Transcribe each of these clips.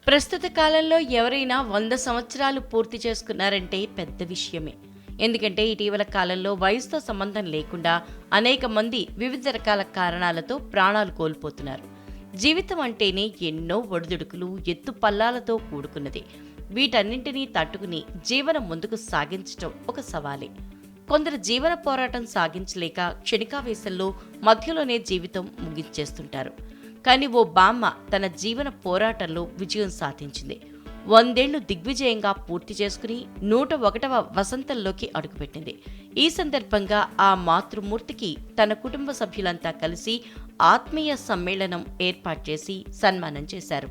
ప్రస్తుత కాలంలో ఎవరైనా 100 సంవత్సరాలు పూర్తి చేసుకున్నారంటే పెద్ద విషయమే. ఎందుకంటే ఇటీవల కాలంలో వయసుతో సంబంధం లేకుండా అనేక మంది వివిధ రకాల కారణాలతో ప్రాణాలు కోల్పోతున్నారు. జీవితం అంటేనే ఎన్నో ఒడిదుడుకులు, ఎత్తుపల్లాలతో కూడుకున్నది. వీటన్నింటినీ తట్టుకుని జీవనం ముందుకు సాగించటం ఒక సవాలే. కొందరు జీవన పోరాటం సాగించలేక క్షణికావేశంలో మధ్యలోనే జీవితం ముగించేస్తుంటారు. కానీ ఓ బామ్మ తన జీవన పోరాటంలో విజయం సాధించింది. 100 ఏళ్లు దిగ్విజయంగా పూర్తి చేసుకుని 101వ వసంతంలోకి అడుగుపెట్టింది. ఈ సందర్భంగా ఆ మాతృమూర్తికి తన కుటుంబ సభ్యులంతా కలిసి ఆత్మీయ సమ్మేళనం ఏర్పాటు చేసి సన్మానం చేశారు.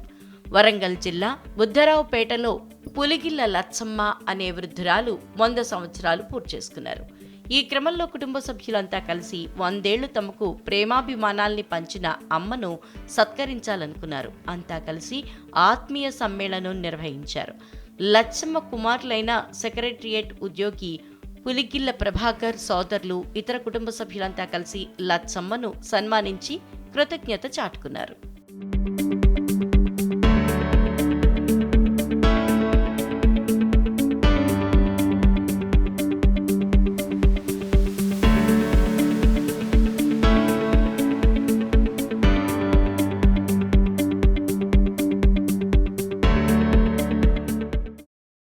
వరంగల్ జిల్లా బుద్ధరావుపేటలో పులిగిళ్ల లచ్చమ్మ అనే వృద్ధురాలు 100 సంవత్సరాలు పూర్తి చేసుకున్నారు. ఈ క్రమంలో కుటుంబ సభ్యులంతా కలిసి 100 ఏళ్లు తమకు ప్రేమాభిమానాల్ని పంచిన అమ్మను సత్కరించాలనుకున్నారు. అంతా కలిసి ఆత్మీయ సమ్మేళనం నిర్వహించారు. లచ్చమ్మ కుమారులైన సెక్రటరియేట్ ఉద్యోగి పులిగిళ్ల ప్రభాకర్ సోదరులు, ఇతర కుటుంబ సభ్యులంతా కలిసి లచ్చమ్మను సన్మానించి కృతజ్ఞత చాటుకున్నారు.